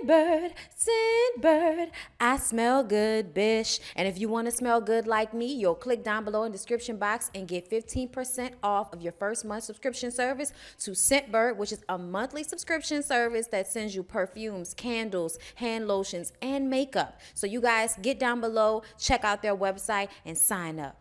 Scent bird, I smell good, bish. And if you want to smell good like me, you'll click down below in the description box and get 15% off of your first month subscription service to Scentbird, which is a monthly subscription service that sends you perfumes, candles, hand lotions, and makeup. So you guys get down below, check out their website, and sign up.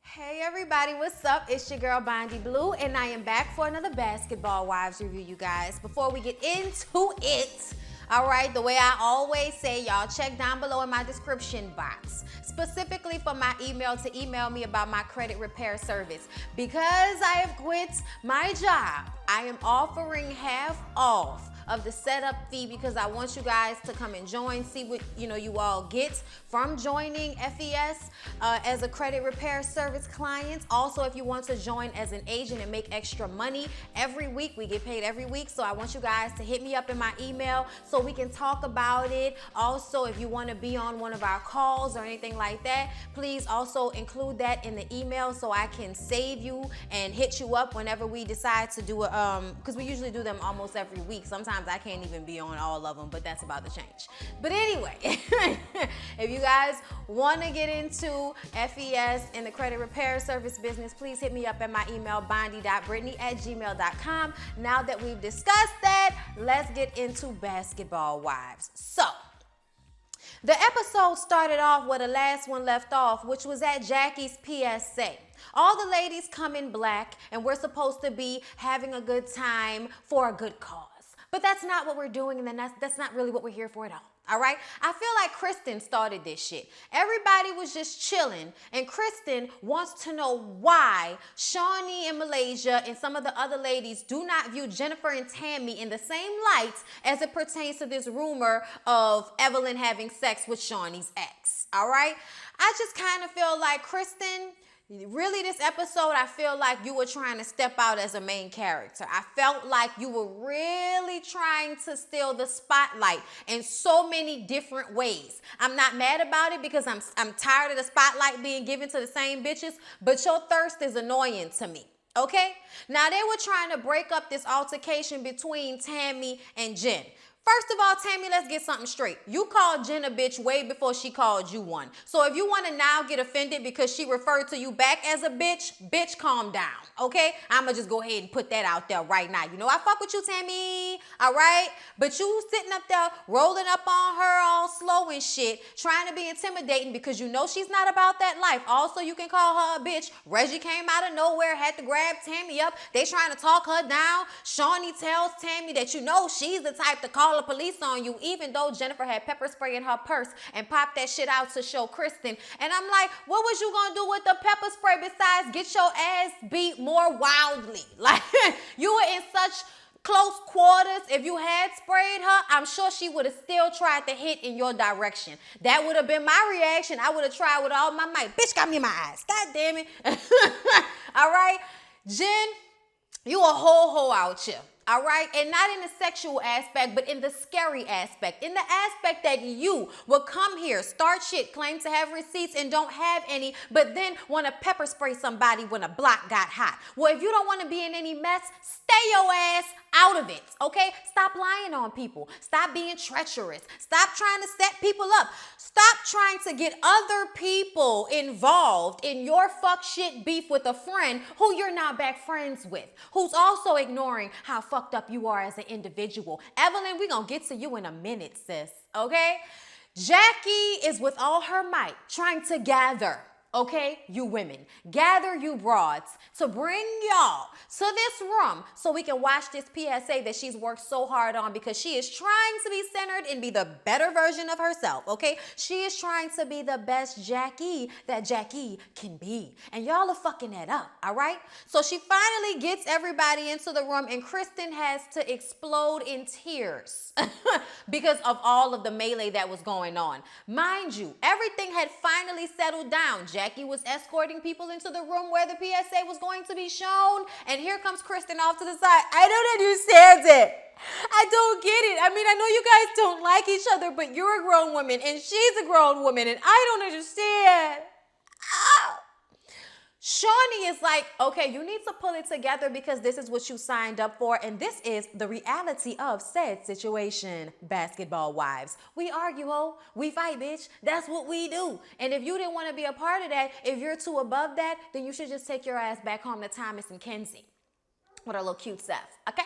Hey everybody, what's up? It's your girl Bondy Blue, and I am back for another Basketball Wives review, you guys. Before we get into it, all right, the way I always say, y'all check down below in my description box, specifically for my email to email me about my credit repair service. Because I have quit my job, I am offering half off of the setup fee because I want you guys to come and join, see what you all get from joining FES as a credit repair service client. Also, if you want to join as an agent and make extra money every week, we get paid every week, so I want you guys to hit me up in my email so we can talk about it. Also, if you want to be on one of our calls or anything like that, please also include that in the email so I can save you and hit you up whenever we decide to do it, because we usually do them almost every week. Sometimes I can't even be on all of them, but that's about to change. But anyway, if you guys want to get into FES in the credit repair service business, please hit me up at my email, bondy.brittany@gmail.com. Now that we've discussed that, let's get into Basketball Wives. So, the episode started off where the last one left off, which was at Jackie's PSA. All the ladies come in black, and we're supposed to be having a good time for a good cause. But that's not what we're doing, and then that's not really what we're here for at all right? I feel like Kristen started this shit. Everybody was just chilling, and Kristen wants to know why Shawnee and Malaysia and some of the other ladies do not view Jennifer and Tammy in the same light as it pertains to this rumor of Evelyn having sex with Shawnee's ex, all right? I just kind of feel like, Kristen, really, this episode, I feel like you were trying to step out as a main character. I felt like you were really trying to steal the spotlight in so many different ways. I'm not mad about it because I'm tired of the spotlight being given to the same bitches, but your thirst is annoying to me. Okay? Now, they were trying to break up this altercation between Tammy and Jen. First of all, Tammy, let's get something straight. You called Jen a bitch way before she called you one. So if you want to now get offended because she referred to you back as a bitch, calm down, okay? I'm going to just go ahead and put that out there right now. You know I fuck with you, Tammy, all right? But you sitting up there rolling up on her all slow and shit, trying to be intimidating because you know she's not about that life. Also, you can call her a bitch. Reggie came out of nowhere, had to grab Tammy up. They trying to talk her down. Shawnee tells Tammy that you know she's the type to call the police on you, even though Jennifer had pepper spray in her purse and popped that shit out to show Kristen. And I'm like, what was you gonna do with the pepper spray besides get your ass beat more wildly? Like, you were in such close quarters. If you had sprayed her, I'm sure she would have still tried to hit in your direction. That would have been my reaction. I would have tried with all my might. Bitch got me in my eyes. God damn it. All right, Jen, you a whole out here. All right, and not in the sexual aspect, but in the scary aspect, in the aspect that you will come here, start shit, claim to have receipts and don't have any, but then want to pepper spray somebody when a block got hot. Well, if you don't want to be in any mess, stay your ass out of it, okay? Stop lying on people. Stop being treacherous. Stop trying to set people up. Stop trying to get other people involved in your fuck shit beef with a friend who you're now back friends with, who's also ignoring how fucked up you are as an individual. Evelyn, we're gonna get to you in a minute, sis, okay? Jackie is with all her might trying to gather, okay, you women, gather you broads to bring y'all to this room so we can watch this PSA that she's worked so hard on because she is trying to be centered and be the better version of herself, okay? She is trying to be the best Jackie that Jackie can be. And y'all are fucking that up, all right? So she finally gets everybody into the room and Kristen has to explode in tears because of all of the melee that was going on. Mind you, everything had finally settled down. Jackie was escorting people into the room where the PSA was going to be shown. And here comes Kristen off to the side. I don't understand it. I don't get it. I mean, I know you guys don't like each other, but you're a grown woman and she's a grown woman and I don't understand. Oh. Shawnee is like, okay, you need to pull it together because this is what you signed up for, and this is the reality of said situation, basketball wives. We argue, oh, we fight, bitch. That's what we do. And if you didn't want to be a part of that, if you're too above that, then you should just take your ass back home to Thomas and Kenzie with her little cute self, okay?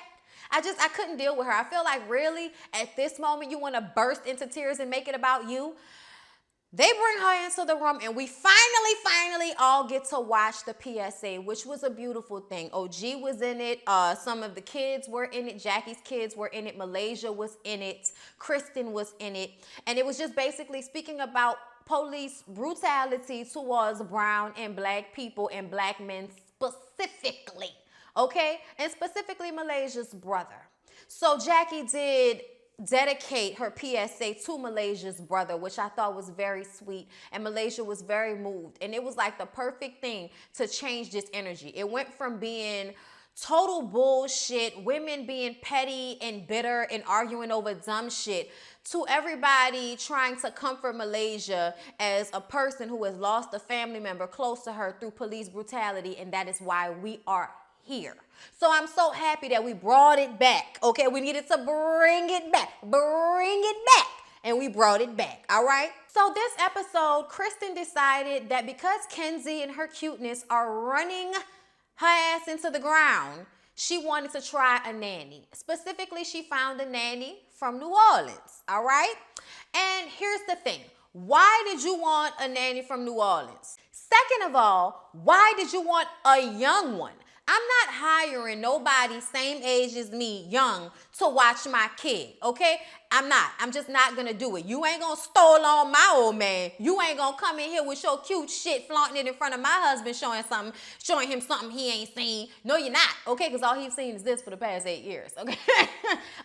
I couldn't deal with her. I feel like really at this moment you want to burst into tears and make it about you. They bring her into the room and we finally all get to watch the PSA, which was a beautiful thing. OG was in it. Some of the kids were in it. Jackie's kids were in it. Malaysia was in it. Kristen was in it. And it was just basically speaking about police brutality towards brown and black people and black men specifically. Okay? And specifically Malaysia's brother. So Jackie did dedicate her PSA to Malaysia's brother, which I thought was very sweet, and Malaysia was very moved, and it was like the perfect thing to change this energy. It went from being total bullshit, women being petty and bitter and arguing over dumb shit, to everybody trying to comfort Malaysia as a person who has lost a family member close to her through police brutality, and that is why we are here. So I'm so happy that we brought it back. Okay, we needed to bring it back, and we brought it back. All right. So this episode, Kristen decided that because Kenzie and her cuteness are running her ass into the ground, she wanted to try a nanny. Specifically, she found a nanny from New Orleans. All right. And here's the thing. Why did you want a nanny from New Orleans? Second of all, why did you want a young one? I'm not hiring nobody same age as me, young, to watch my kid, okay? I'm just not gonna do it. You ain't gonna stole on my old man. You ain't gonna come in here with your cute shit, flaunting it in front of my husband, showing him something he ain't seen. No, you're not, okay? Because all he's seen is this for the past 8 years, okay?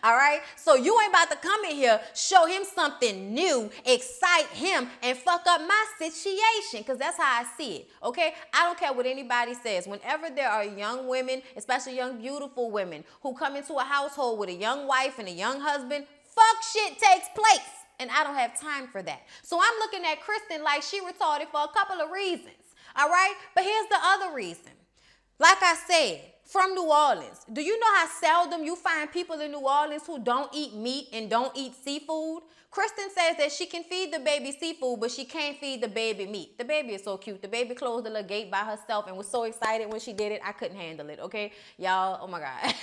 All right? So you ain't about to come in here, show him something new, excite him, and fuck up my situation, because that's how I see it, okay? I don't care what anybody says. Whenever there are young women, especially young, beautiful women, who come into a household with a young wife and a young husband, fuck shit takes place. And I don't have time for that. So I'm looking at Kristen like she retarded for a couple of reasons. All right? But here's the other reason. Like I said, from New Orleans. Do you know how seldom you find people in New Orleans who don't eat meat and don't eat seafood? Kristen says that she can feed the baby seafood, but she can't feed the baby meat. The baby is so cute. The baby closed the little gate by herself and was so excited when she did it. I couldn't handle it, okay? Y'all, oh my God.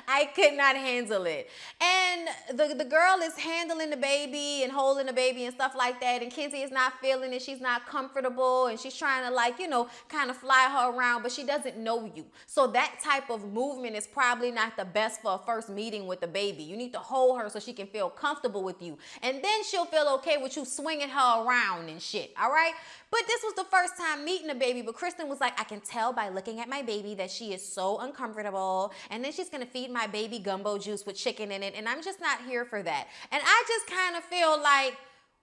I could not handle it. And the girl is handling the baby and holding the baby and stuff like that. And Kenzie is not feeling it. She's not comfortable. And she's trying to, like, you know, kind of fly her around, but she doesn't know you. So that type of movement is probably not the best for a first meeting with the baby. You need to hold her so she can feel comfortable with you. And then she'll feel okay with you swinging her around and shit, all right? But this was the first time meeting a baby, but Kristen was like, I can tell by looking at my baby that she is so uncomfortable, and then she's gonna feed my baby gumbo juice with chicken in it, and I'm just not here for that. And I just kind of feel like,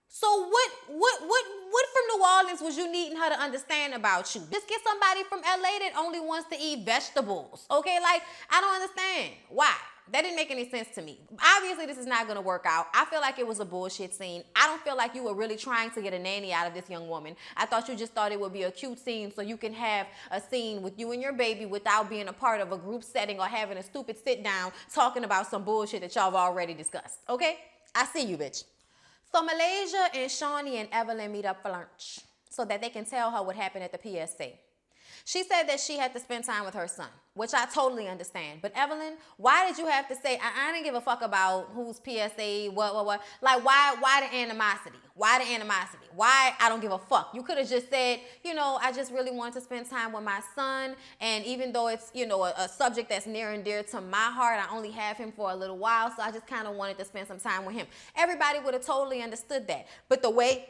so what from New Orleans was you needing her to understand about you? Just get somebody from LA that only wants to eat vegetables, okay? Like, I don't understand. Why? That didn't make any sense to me. Obviously, this is not going to work out. I feel like it was a bullshit scene. I don't feel like you were really trying to get a nanny out of this young woman. I thought you just thought it would be a cute scene so you can have a scene with you and your baby without being a part of a group setting or having a stupid sit down talking about some bullshit that y'all have already discussed, okay? I see you, bitch. So Malaysia and Shawnee and Evelyn meet up for lunch so that they can tell her what happened at the PSA. She said that she had to spend time with her son, which I totally understand. But Evelyn, why did you have to say, I didn't give a fuck about whose PSA, what? Like, why the animosity? Why the animosity? Why I don't give a fuck? You could have just said, you know, I just really wanted to spend time with my son. And even though it's, you know, a subject that's near and dear to my heart, I only have him for a little while. So I just kind of wanted to spend some time with him. Everybody would have totally understood that. But the way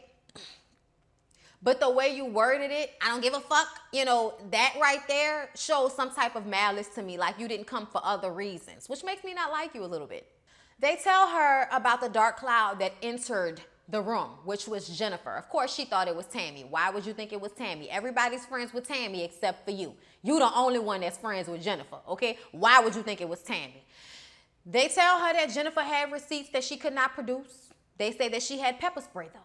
you worded it, I don't give a fuck, you know, that right there shows some type of malice to me, like you didn't come for other reasons, which makes me not like you a little bit. They tell her about the dark cloud that entered the room, which was Jennifer. Of course, she thought it was Tammy. Why would you think it was Tammy? Everybody's friends with Tammy except for you. You the only one that's friends with Jennifer, okay? Why would you think it was Tammy? They tell her that Jennifer had receipts that she could not produce. They say that she had pepper spray, though.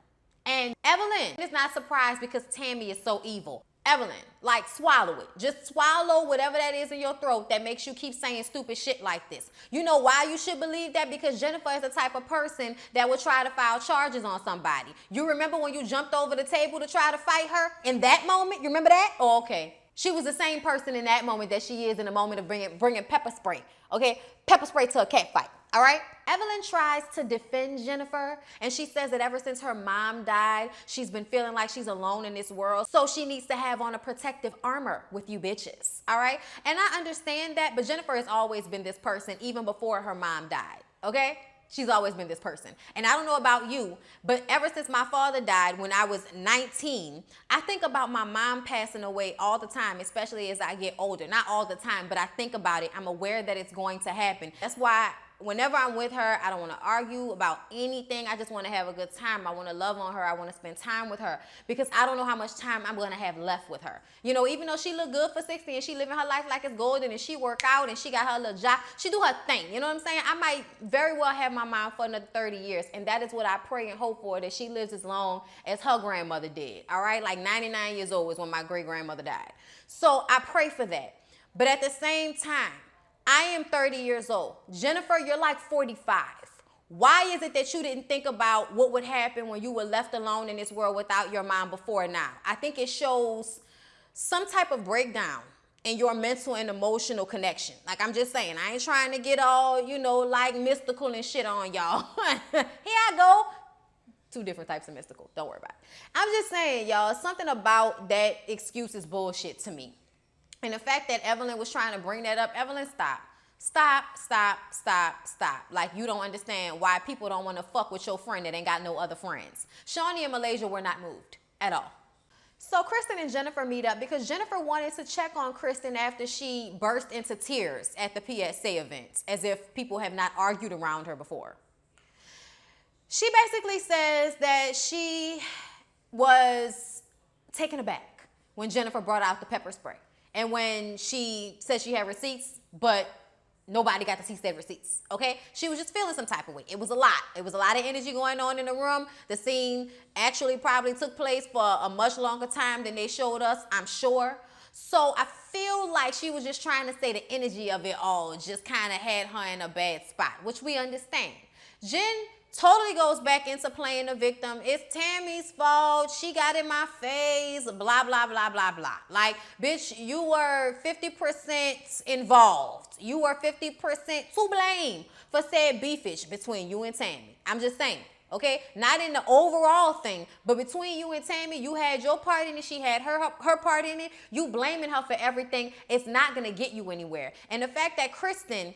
And Evelyn is not surprised because Tammy is so evil. Evelyn, like swallow it. Just swallow whatever that is in your throat that makes you keep saying stupid shit like this. You know why you should believe that? Because Jennifer is the type of person that would try to file charges on somebody. You remember when you jumped over the table to try to fight her in that moment? You remember that? Oh, okay. She was the same person in that moment that she is in the moment of bringing pepper spray. Okay? Pepper spray to a cat fight. All right? Evelyn tries to defend Jennifer, and she says that ever since her mom died, she's been feeling like she's alone in this world, so she needs to have on a protective armor with you bitches, all right? And I understand that, but Jennifer has always been this person even before her mom died, okay? She's always been this person. And I don't know about you, but ever since my father died when I was 19, I think about my mom passing away all the time, especially as I get older. Not all the time, but I think about it. I'm aware that it's going to happen. That's why whenever I'm with her, I don't want to argue about anything. I just want to have a good time. I want to love on her. I want to spend time with her because I don't know how much time I'm going to have left with her. You know, even though she look good for 60 and she living her life like it's golden and she work out and she got her little job, she do her thing. You know what I'm saying? I might very well have my mom for another 30 years. And that is what I pray and hope for, that she lives as long as her grandmother did. All right? Like 99 years old is when my great grandmother died. So I pray for that. But at the same time, I am 30 years old. Jennifer, you're like 45. Why is it that you didn't think about what would happen when you were left alone in this world without your mom before now? I think it shows some type of breakdown in your mental and emotional connection. Like, I'm just saying, I ain't trying to get all, you know, like mystical and shit on y'all. Here I go. Two different types of mystical. Don't worry about it. I'm just saying, y'all, something about that excuse is bullshit to me. And the fact that Evelyn was trying to bring that up, Evelyn, stop. Stop. Like, you don't understand why people don't want to fuck with your friend that ain't got no other friends. Shawnee and Malaysia were not moved at all. So Kristen and Jennifer meet up because Jennifer wanted to check on Kristen after she burst into tears at the PSA events, as if people have not argued around her before. She basically says that she was taken aback when Jennifer brought out the pepper spray. And when she said she had receipts, but nobody got to see said receipts, okay? She was just feeling some type of way. It was a lot. It was a lot of energy going on in the room. The scene actually probably took place for a much longer time than they showed us, I'm sure. So I feel like she was just trying to say the energy of it all just kind of had her in a bad spot, which we understand. Jen totally goes back into playing the victim. It's Tammy's fault. She got in my face. Blah, blah, blah, blah, blah. Like, bitch, you were 50% involved. You were 50% to blame for said beefage between you and Tammy. I'm just saying, okay? Not in the overall thing, but between you and Tammy, you had your part in it. She had her part in it. You blaming her for everything. It's not going to get you anywhere. And the fact that Kristen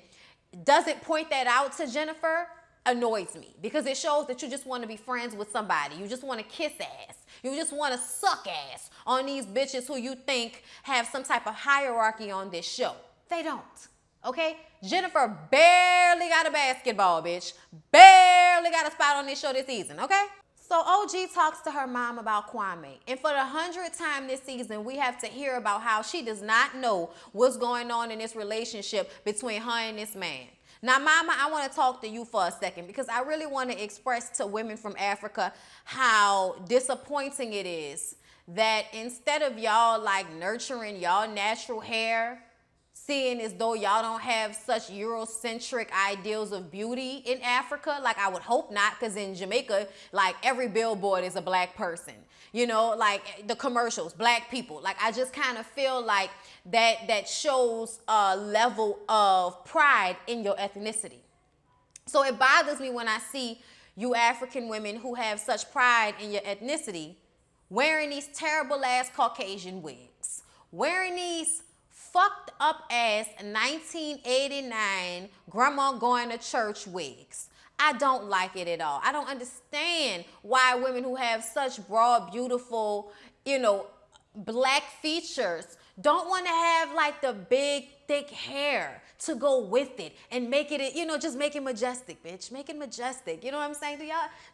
doesn't point that out to Jennifer annoys me, because it shows that you just want to be friends with somebody. You just want to kiss ass. You just want to suck ass on these bitches who you think have some type of hierarchy on this show. They don't, okay? Jennifer barely got a basketball, bitch. Barely got a spot on this show this season, okay? So OG talks to her mom about Kwame. And for the 100th time this season, we have to hear about how she does not know what's going on in this relationship between her and this man. Now, Mama, I want to talk to you for a second, because I really want to express to women from Africa how disappointing it is that instead of y'all like nurturing y'all natural hair, seeing as though y'all don't have such Eurocentric ideals of beauty in Africa, like I would hope not, because in Jamaica, like every billboard is a black person. You know, like the commercials, black people. Like, I just kind of feel like that shows a level of pride in your ethnicity. So it bothers me when I see you African women who have such pride in your ethnicity wearing these terrible ass Caucasian wigs, wearing these fucked up ass 1989 grandma going to church wigs. I don't like it at all. I don't understand why women who have such broad, beautiful, you know, black features don't want to have like the big, thick hair to go with it and make it, you know, just make it majestic, bitch. Make it majestic. You know what I'm saying?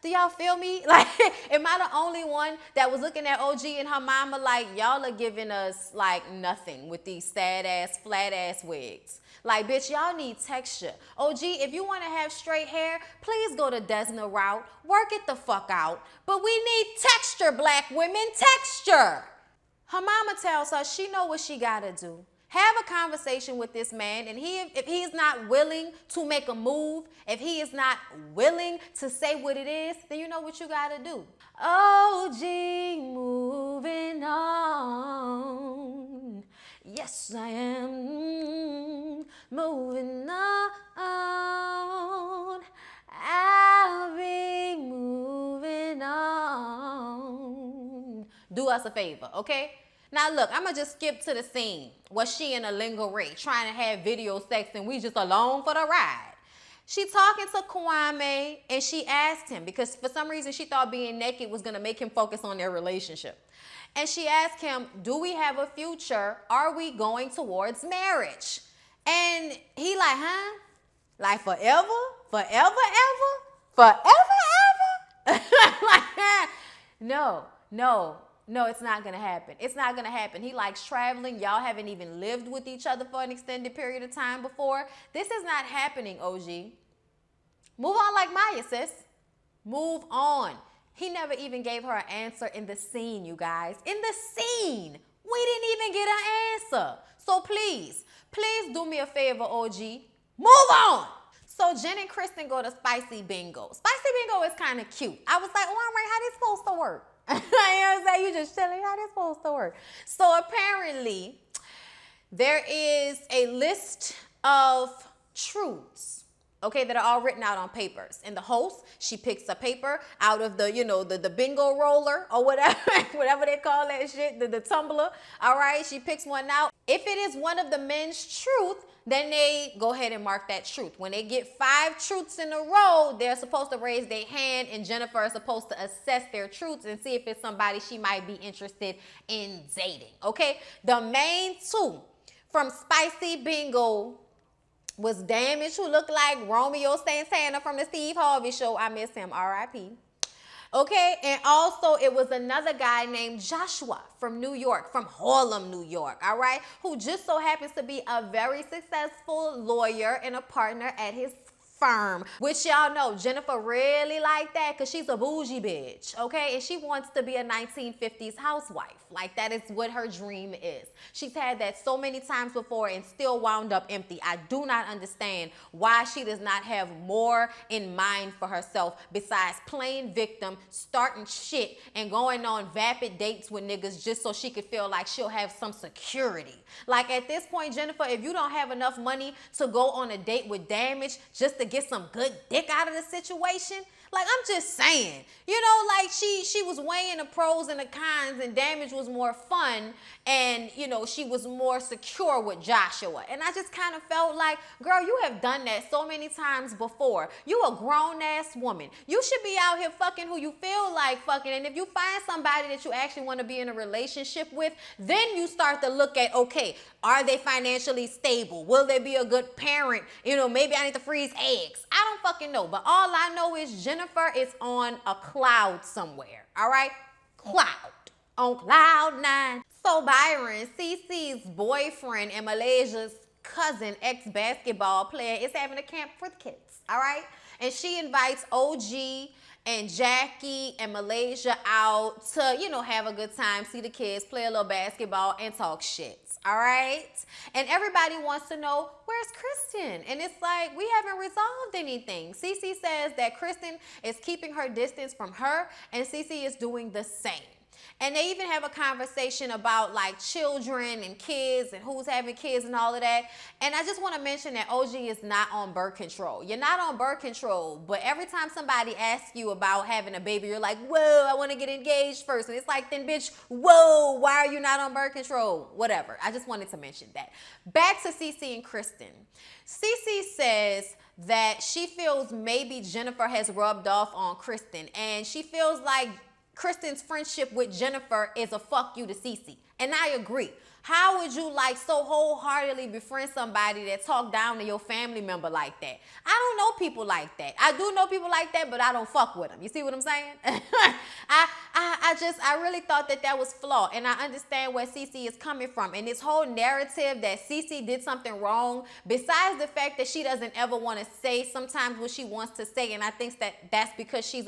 Do y'all feel me? Like, am I the only one that was looking at OG and her mama like, y'all are giving us like nothing with these sad ass, flat ass wigs? Like, bitch, y'all need texture. OG, if you want to have straight hair, please go the Desna route. Work it the fuck out. But we need texture, black women, texture. Her mama tells her she know what she gotta do. Have a conversation with this man, and if he is not willing to make a move, if he is not willing to say what it is, then you know what you gotta do. OG moving on. Yes, I am moving on. I'll be moving on. Do us a favor, okay? Now look, I'm gonna just skip to the scene where she in a lingerie trying to have video sex and we just along for the ride. She talking to Kwame and she asked him, because for some reason she thought being naked was gonna make him focus on their relationship. And she asked him, do we have a future? Are we going towards marriage? And he like, huh? Like forever? Forever, ever? Forever, ever? Like, no, it's not gonna happen. It's not gonna happen. He likes traveling. Y'all haven't even lived with each other for an extended period of time before. This is not happening, OG. Move on like Maya, sis. Move on. He never even gave her an answer in the scene, you guys. In the scene. We didn't even get an answer. So please do me a favor, OG. Move on. So Jen and Kristen go to Spicy Bingo. Spicy Bingo is kind of cute. I was like, oh, all right, how this supposed to work? You know what I'm saying? You just chilling. How this supposed to work? So apparently, there is a list of truths, okay, that are all written out on papers. And the host, she picks a paper out of the, the bingo roller or whatever, whatever they call that shit, the tumbler. All right, she picks one out. If it is one of the men's truth, then they go ahead and mark that truth. When they get 5 truths in a row, they're supposed to raise their hand, and Jennifer is supposed to assess their truths and see if it's somebody she might be interested in dating, okay? The main 2 from Spicy Bingo was Damage, who looked like Romeo Santana from the Steve Harvey Show. I miss him, R.I.P. Okay, and also it was another guy named Joshua from New York, from Harlem, New York, all right, who just so happens to be a very successful lawyer and a partner at his firm, which y'all know Jennifer really like that because she's a bougie bitch, okay? And she wants to be a 1950s housewife. Like, that is what her dream is. She's had that so many times before and still wound up empty. I do not understand why she does not have more in mind for herself besides playing victim, starting shit, and going on vapid dates with niggas just so she could feel like she'll have some security. Like, at this point, Jennifer, if you don't have enough money to go on a date with Damage just to get some good dick out of the situation, like, I'm just saying, like she was weighing the pros and the cons, and Damage was more fun, and she was more secure with Joshua. And I just kind of felt like, girl, you have done that so many times before. You a grown ass woman. You should be out here fucking who you feel like fucking. And if you find somebody that you actually want to be in a relationship with, then you start to look at, okay, are they financially stable? Will they be a good parent? Maybe I need to freeze eggs. I don't fucking know. But all I know is Jennifer is on a cloud somewhere. All right? Cloud. On cloud 9. So Byron, CeCe's boyfriend and Malaysia's cousin, ex-basketball player, is having a camp for the kids. All right? And she invites OG and Jackie and Malaysia out to, have a good time, see the kids, play a little basketball, and talk shit. All right? And everybody wants to know, where's Kristen? And it's like, we haven't resolved anything. CeCe says that Kristen is keeping her distance from her, and CeCe is doing the same. And they even have a conversation about like children and kids and who's having kids and all of that. And I just want to mention that OG is not on birth control. You're not on birth control, but every time somebody asks you about having a baby, you're like, whoa, I want to get engaged first. And it's like, then bitch, whoa, why are you not on birth control? Whatever. I just wanted to mention that. Back to CeCe and Kristen. CeCe says that she feels maybe Jennifer has rubbed off on Kristen, and she feels like Kristen's friendship with Jennifer is a fuck you to CeCe. And I agree. How would you like so wholeheartedly befriend somebody that talk down to your family member like that? I don't know people like that. I do know people like that, but I don't fuck with them. You see what I'm saying? I really thought that was flawed, and I understand where CeCe is coming from. And this whole narrative that CeCe did something wrong, besides the fact that she doesn't ever want to say sometimes what she wants to say, and I think that's because she's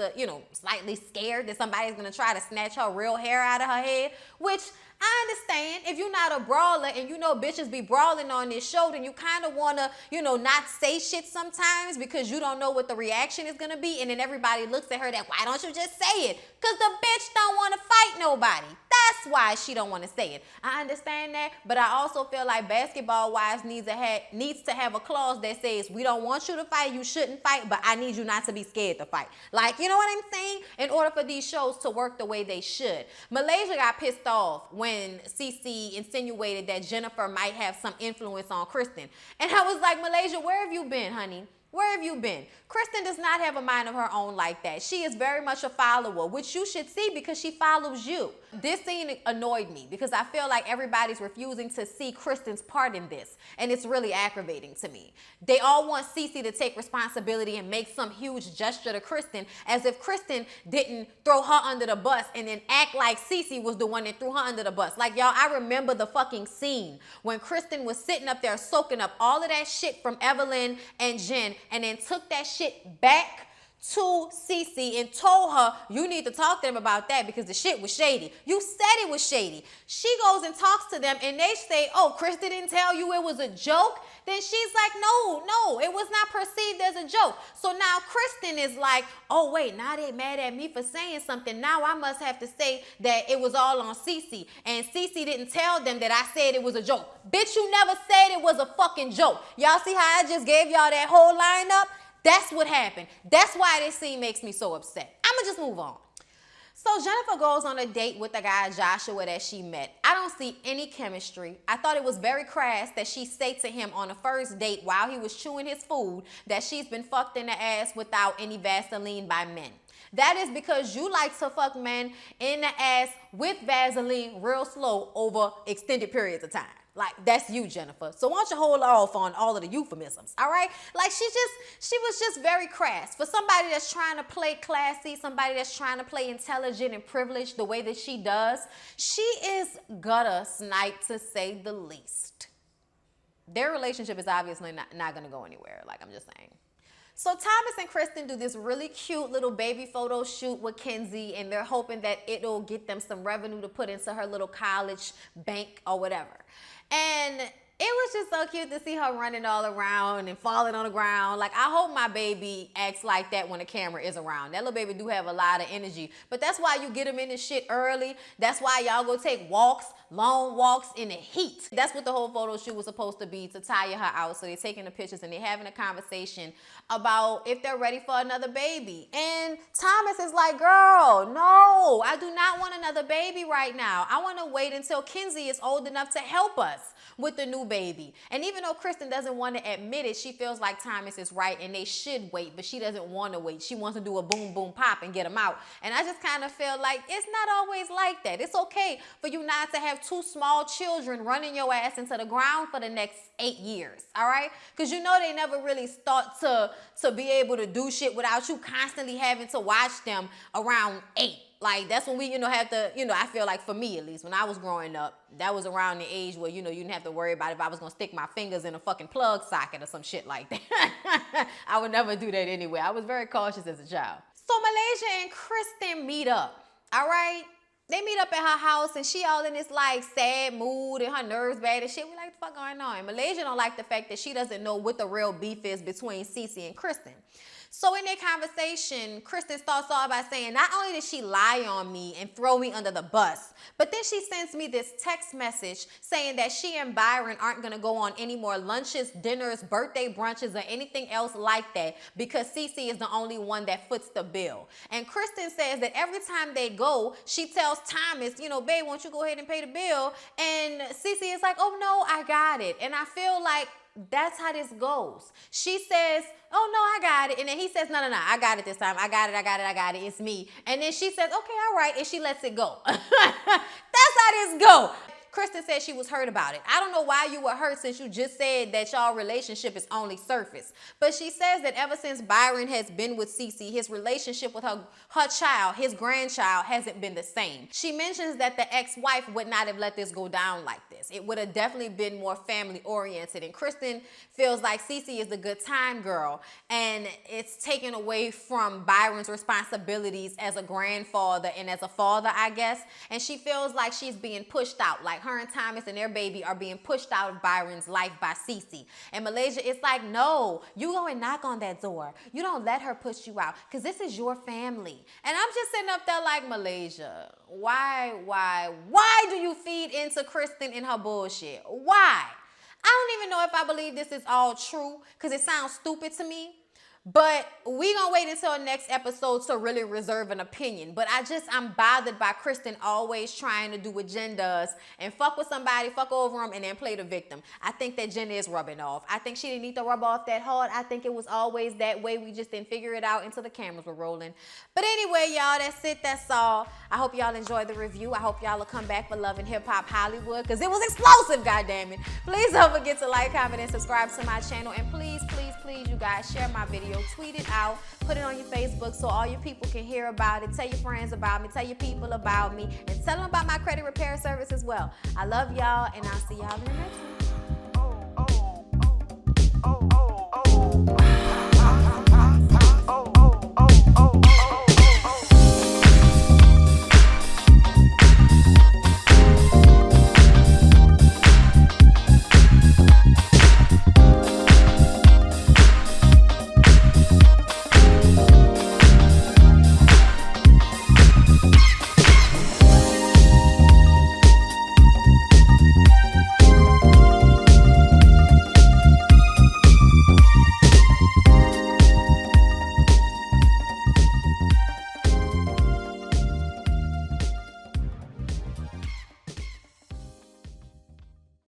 slightly scared that somebody's gonna try to snatch her real hair out of her head, which I understand if you're not a brawler and you know bitches be brawling on this show, then you kind of want to, not say shit sometimes because you don't know what the reaction is going to be. And then everybody looks at her that, why don't you just say it? Because the bitch don't want to fight nobody. That's why she don't want to say it. I understand that, but I also feel like Basketball Wives needs to have a clause that says, we don't want you to fight, you shouldn't fight, but I need you not to be scared to fight. Like, you know what I'm saying? In order for these shows to work the way they should. Malaysia got pissed off when Cece insinuated that Jennifer might have some influence on Kristen. And I was like, Malaysia, where have you been, honey? Where have you been? Kristen does not have a mind of her own like that. She is very much a follower, which you should see because she follows you. This scene annoyed me because I feel like everybody's refusing to see Kristen's part in this, and it's really aggravating to me. They all want Cece to take responsibility and make some huge gesture to Kristen as if Kristen didn't throw her under the bus and then act like Cece was the one that threw her under the bus. Like, y'all, I remember the fucking scene when Kristen was sitting up there soaking up all of that shit from Evelyn and Jen and then took that shit back to Cece and told her, you need to talk to them about that because the shit was shady. You said it was shady. She goes and talks to them and they say, oh, Kristen didn't tell you it was a joke? Then she's like, no, it was not perceived as a joke. So now Kristen is like, oh, wait, now they mad at me for saying something. Now I must have to say that it was all on Cece. And Cece didn't tell them that I said it was a joke. Bitch, you never said it was a fucking joke. Y'all see how I just gave y'all that whole lineup? That's what happened. That's why this scene makes me so upset. I'ma just move on. So Jennifer goes on a date with the guy Joshua that she met. I don't see any chemistry. I thought it was very crass that she said to him on a first date while he was chewing his food that she's been fucked in the ass without any Vaseline by men. That is because you like to fuck men in the ass with Vaseline real slow over extended periods of time. Like, that's you, Jennifer. So why don't you hold off on all of the euphemisms, all right? Like, she was just very crass. For somebody that's trying to play classy, somebody that's trying to play intelligent and privileged the way that she does, she is gutter snipe to say the least. Their relationship is obviously not going to go anywhere, like I'm just saying. So Thomas and Kristen do this really cute little baby photo shoot with Kenzie, and they're hoping that it'll get them some revenue to put into her little college bank or whatever. And it was just so cute to see her running all around and falling on the ground. Like, I hope my baby acts like that when the camera is around. That little baby do have a lot of energy. But that's why you get them in this shit early. That's why y'all go take walks, long walks in the heat. That's what the whole photo shoot was supposed to be, to tire her out. So they're taking the pictures and they're having a conversation about if they're ready for another baby. And Thomas is like, girl, no, I do not want another baby right now. I want to wait until Kenzie is old enough to help us with the new baby. And even though Kristen doesn't want to admit it, she feels like Thomas is right and they should wait, but she doesn't want to wait. She wants to do a boom, boom, pop and get them out. And I just kind of feel like it's not always like that. It's okay for you not to have two small children running your ass into the ground for the next 8 years, all right? Because you know they never really start to be able to do shit without you constantly having to watch them around 8. Like, that's when we, have to, I feel like for me at least, when I was growing up, that was around the age where, you didn't have to worry about if I was going to stick my fingers in a fucking plug socket or some shit like that. I would never do that anyway. I was very cautious as a child. So Malaysia and Kristen meet up, all right? They meet up at her house and she all in this like sad mood and her nerves bad and shit. We like, the fuck going on? And Malaysia don't like the fact that she doesn't know what the real beef is between Cece and Kristen. So in their conversation, Kristen starts off by saying, not only did she lie on me and throw me under the bus, but then she sends me this text message saying that she and Byron aren't going to go on any more lunches, dinners, birthday brunches, or anything else like that because Cece is the only one that foots the bill. And Kristen says that every time they go, she tells Thomas, babe, won't you go ahead and pay the bill? And Cece is like, oh, no, I got it. And I feel like that's how this goes. She says, oh, no, I got it. And then he says, no, I got it this time. I got it. It's me. And then she says, okay, all right. And she lets it go. That's how this go. Kristen said she was hurt about it. I don't know why you were hurt since you just said that y'all relationship is only surface. But she says that ever since Byron has been with Cece, his relationship with her child, his grandchild, hasn't been the same. She mentions that the ex-wife would not have let this go down like this. It would have definitely been more family oriented. And Kristen feels like Cece is the good time girl, and it's taken away from Byron's responsibilities as a grandfather and as a father, I guess. And she feels like she's being pushed out, like her and Thomas and their baby are being pushed out of Byron's life by Cece. And Malaysia is like, no, you go and knock on that door. You don't let her push you out, because this is your family. And I'm just sitting up there like, Malaysia, why do you feed into Kristen and her bullshit? Why? I don't even know if I believe this is all true, because it sounds stupid to me. But we gonna wait until next episode to really reserve an opinion. But I'm bothered by Kristen always trying to do what Jen does and fuck with somebody, fuck over them, and then play the victim. I think that Jen is rubbing off. I think she didn't need to rub off that hard. I think it was always that way. We just didn't figure it out until the cameras were rolling. But anyway, y'all, that's it. That's all. I hope y'all enjoyed the review. I hope y'all will come back for Love and Hip Hop Hollywood, because it was explosive, goddammit. Please don't forget to like, comment, and subscribe to my channel. And please, you guys, share my video. Tweet it out, put it on your Facebook so all your people can hear about it. Tell your friends about me, tell your people about me, and tell them about my credit repair service as well. I love y'all, and I'll see y'all in the next one.